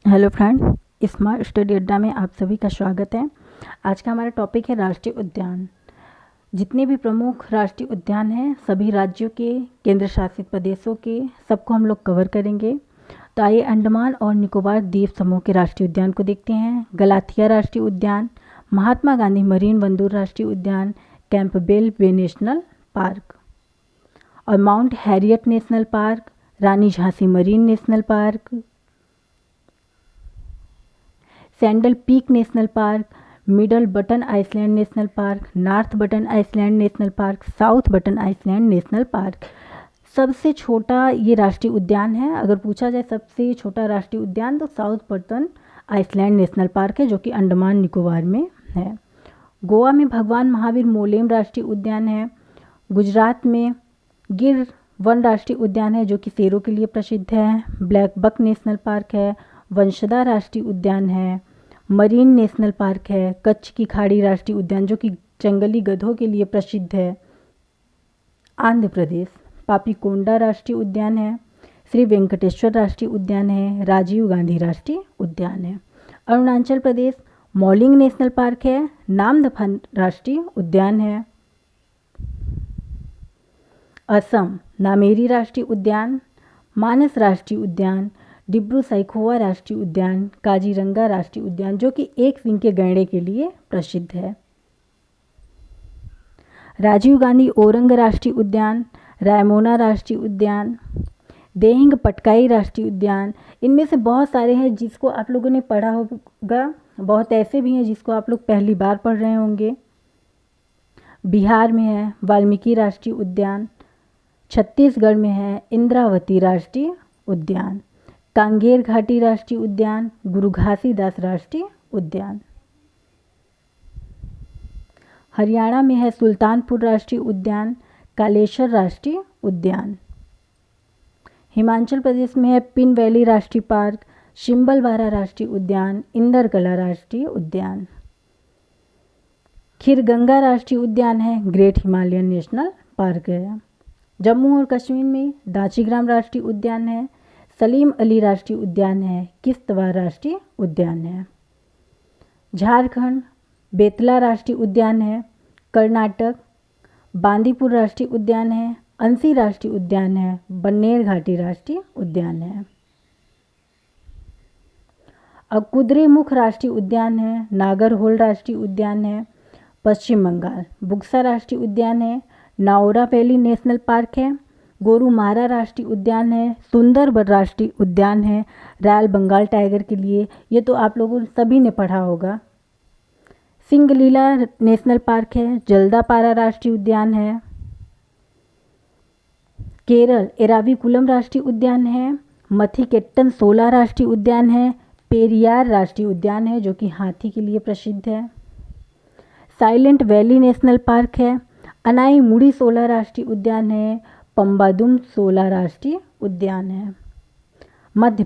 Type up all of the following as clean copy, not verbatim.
Hello friend, smart study अड्डा में आप सभी का स्वागत है। आज का हमारा टॉपिक है राष्ट्रीय उद्यान। जितने भी प्रमुख राष्ट्रीय उद्यान हैं सभी राज्यों के, केंद्र शासित प्रदेशों के, सबको हम लोग कवर करेंगे। तो आइए अंडमान और निकोबार द्वीप समूह के राष्ट्रीय उद्यान को देखते हैं। गलाथिया राष्ट्रीय उद्यान, महात्मा गांधी मरीन बंदूर राष्ट्रीय उद्यान, कैंपबेल बे नेशनल पार्क और Mount Harriet National Park, Rani Jhansi marine national park, saddle peak national park, middle Button Island National Park, north Button Island National Park, south Button Island National Park. सबसे छोटा ये राष्ट्रीय उद्यान है। अगर पूछा जाए सबसे छोटा राष्ट्रीय उद्यान तो South Button Island National Park है, जो कि अंडमान निकोबार में है। गोवा में भगवान महावीर मोलेम राष्ट्रीय उद्यान है। गुजरात में गिर वन राष्ट्रीय उद्यान है, जो कि शेरों के लिए प्रसिद्ध है। ब्लैक बक नेशनल पार्क है। वंशदा राष्ट्रीय उद्यान है। मरीन नेशनल पार्क है। कच्छ की खाड़ी राष्ट्रीय उद्यान, जो कि जंगली गधों के लिए प्रसिद्ध है। आंध्र प्रदेश पापीकोंडा राष्ट्रीय उद्यान है। श्री वेंकटेश्वर राष्ट्रीय उद्यान है। राजीव गांधी राष्ट्रीय उद्यान है। अरुणाचल प्रदेश मौलिंग नेशनल पार्क है। नामदफा राष्ट्रीय उद्यान है। असम नामेरी राष्ट्रीय उद्यान, मानस राष्ट्रीय उद्यान, डिब्रू सैखोवा राष्ट्रीय उद्यान, काजीरंगा राष्ट्रीय उद्यान, जो कि एक सींग के गैंडे के लिए प्रसिद्ध है। राजीव गांधी ओरंग राष्ट्रीय उद्यान, रायमोना राष्ट्रीय उद्यान, देहिंग पटकाई राष्ट्रीय उद्यान। इनमें से बहुत सारे हैं जिसको आप लोगों ने पढ़ा होगा, बहुत ऐसे भी हैं जिसको आप लोग पहली बार पढ़ रहे होंगे। बिहार में है वाल्मीकि राष्ट्रीय उद्यान। छत्तीसगढ़ में है इंद्रावती राष्ट्रीय उद्यान। कांगेर घाटी राष्ट्रीय उद्यान, गुरु घासीदास राष्ट्रीय उद्यान। हरियाणा में है सुल्तानपुर राष्ट्रीय उद्यान, कालेश्वर राष्ट्रीय उद्यान। हिमाचल प्रदेश में है पिन वैली राष्ट्रीय पार्क, शिम्बलवारा राष्ट्रीय उद्यान, इंदरकला राष्ट्रीय उद्यान। खीरगंगा राष्ट्रीय उद्यान है, ग्रेट हिमालयन नेशनल पार्क है। जम्मू और कश्मीर में दांचीग्राम राष्ट्रीय उद्यान है। सलीम अली राष्ट्रीय उद्यान है। किश्तवाड़ राष्ट्रीय उद्यान है। झारखंड बेतला राष्ट्रीय उद्यान है। कर्नाटक बांदीपुर राष्ट्रीय उद्यान है। अंसी राष्ट्रीय उद्यान है। बन्नेर घाटी राष्ट्रीय उद्यान है। अब कुद्रेमुख राष्ट्रीय उद्यान है। नागरहोल राष्ट्रीय उद्यान है। पश्चिम बंगाल बुक्सा राष्ट्रीय उद्यान है। नाओरा वैली नेशनल पार्क है। गोरुमारा राष्ट्रीय उद्यान है। सुंदरबन राष्ट्रीय उद्यान है रॉयल बंगाल टाइगर के लिए, ये तो आप लोगों सभी ने पढ़ा होगा। सिंगलीला नेशनल पार्क है। जल्दापारा राष्ट्रीय उद्यान है। केरल एराविकुलम राष्ट्रीय उद्यान है। मथिकेट्टन सोला राष्ट्रीय उद्यान है। पेरियार राष्ट्रीय उद्यान है, जो कि हाथी के लिए प्रसिद्ध है। साइलेंट वैली नेशनल पार्क है। अनाई मुड़ी सोला राष्ट्रीय उद्यान है। पंबादुम सोला राष्ट्रीय उद्यान है। मध्य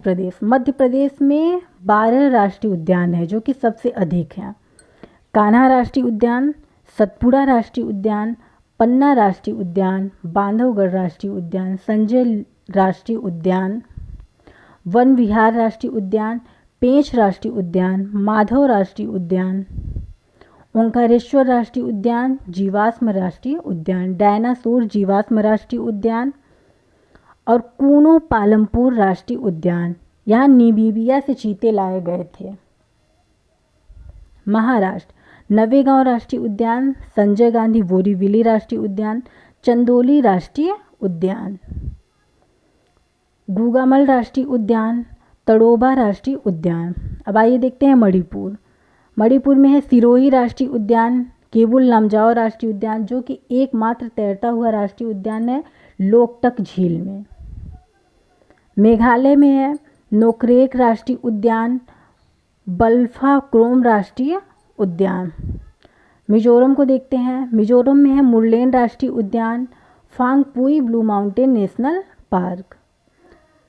प्रदेश में 12 राष्ट्रीय उद्यान है, जो कि सबसे अधिक हैं। कान्हा राष्ट्रीय उद्यान, सतपुड़ा राष्ट्रीय उद्यान, पन्ना राष्ट्रीय उद्यान, बांधवगढ़ राष्ट्रीय उद्यान, संजय राष्ट्रीय उद्यान, वन विहार राष्ट्रीय उद्यान, पेंच राष्ट्रीय उद्यान, माधव राष्ट्रीय उद्यान, ओंकारेश्वर राष्ट्रीय उद्यान, जीवाश्म राष्ट्रीय उद्यान, डायनासोर जीवाश्म राष्ट्रीय उद्यान और कूनो पालमपुर राष्ट्रीय उद्यान। यहाँ नीबीबिया से चीते लाए गए थे। महाराष्ट्र नवेगांव राष्ट्रीय उद्यान, संजय गांधी बोरीवली राष्ट्रीय उद्यान, चंदोली राष्ट्रीय उद्यान, गुगामल राष्ट्रीय उद्यान, तड़ोबा राष्ट्रीय उद्यान। अब आइए देखते हैं मणिपुर में है सिरोही राष्ट्रीय उद्यान, केबुल लामजाओ राष्ट्रीय उद्यान, जो कि एकमात्र तैरता हुआ राष्ट्रीय उद्यान है लोकटक झील में। मेघालय में है नोकरेक राष्ट्रीय उद्यान, बल्फा क्रोम राष्ट्रीय उद्यान। मिजोरम को देखते हैं। मिजोरम में है मुरलेन राष्ट्रीय उद्यान, Phawngpui blue mountain national park.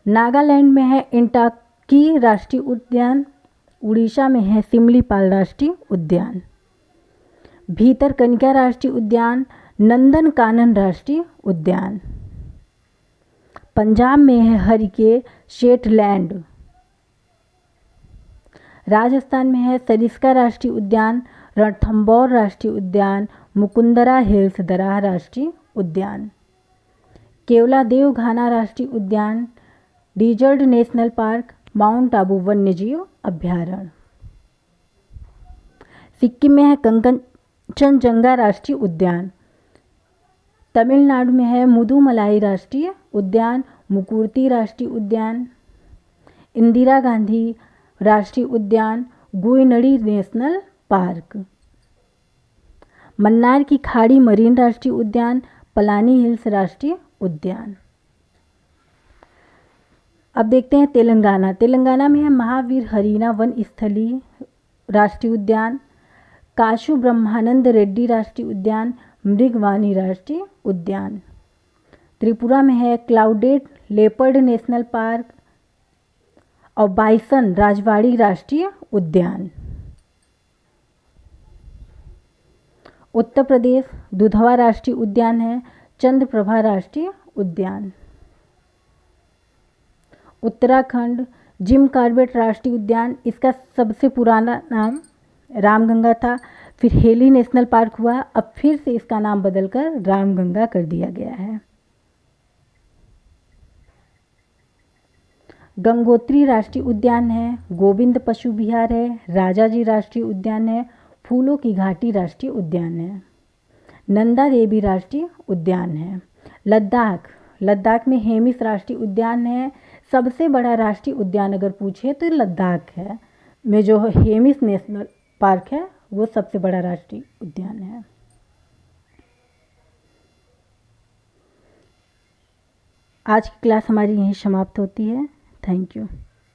Nagaland में है इंटाकी राष्ट्रीय उद्यान। उड़ीसा में है सिमलीपाल राष्ट्रीय उद्यान। भीतरकनिका राष्ट्रीय उद्यान, नंदनकानन राष्ट्रीय उद्यान। पंजाब में है हरिके शेटलैंड राजस्थान में है सरिस्का राष्ट्रीय उद्यान, रणथंभौर राष्ट्रीय उद्यान, मुकुंदरा हिल्स दराह राष्ट्रीय उद्यान। केवलादेव घाना राष्ट्रीय उद्यान, Desert National Park, Mount Abu वन्यजीव अभ्यारण्य। सिक्किम में है कंचनजंगा राष्ट्रीय उद्यान। तमिलनाडु में है मुदुमलाई राष्ट्रीय उद्यान, मुकुर्ती राष्ट्रीय उद्यान। इंदिरा गांधी राष्ट्रीय उद्यान, गुइनडी नेशनल पार्क। मन्नार की खाड़ी मरीन राष्ट्रीय उद्यान, पलानी हिल्स राष्ट्रीय उद्यान। अब देखते हैं तेलंगाना। तेलंगाना में है महावीर हरीना वन स्थली राष्ट्रीय उद्यान, काशु ब्रह्मानंद रेड्डी राष्ट्रीय उद्यान, मृगवानी राष्ट्रीय उद्यान। त्रिपुरा में है क्लाउडेड लेपर्ड नेशनल पार्क और बाइसन राजवाड़ी राष्ट्रीय उद्यान। उत्तर प्रदेश दुधवा राष्ट्रीय उद्यान है, चंद्रप्रभा राष्ट्रीय उद्यान। उत्तराखंड जिम कॉर्बेट राष्ट्रीय उद्यान, इसका सबसे पुराना नाम रामगंगा था, फिर हेली नेशनल पार्क हुआ, अब फिर से इसका नाम बदलकर रामगंगा कर दिया गया है। गंगोत्री राष्ट्रीय उद्यान है, गोविंद पशु विहार है, राजाजी राष्ट्रीय उद्यान है, फूलों की घाटी राष्ट्रीय उद्यान है। नंदा देवी राष्ट्रीय उद्यान है। लद्दाख में हेमिस राष्ट्रीय उद्यान है। सबसे बड़ा राष्ट्रीय उद्यान अगर पूछे तो लद्दाख है में जो हेमिस नेशनल पार्क है वो सबसे बड़ा राष्ट्रीय उद्यान है। आज की क्लास हमारी यहीं समाप्त होती है। Thank you.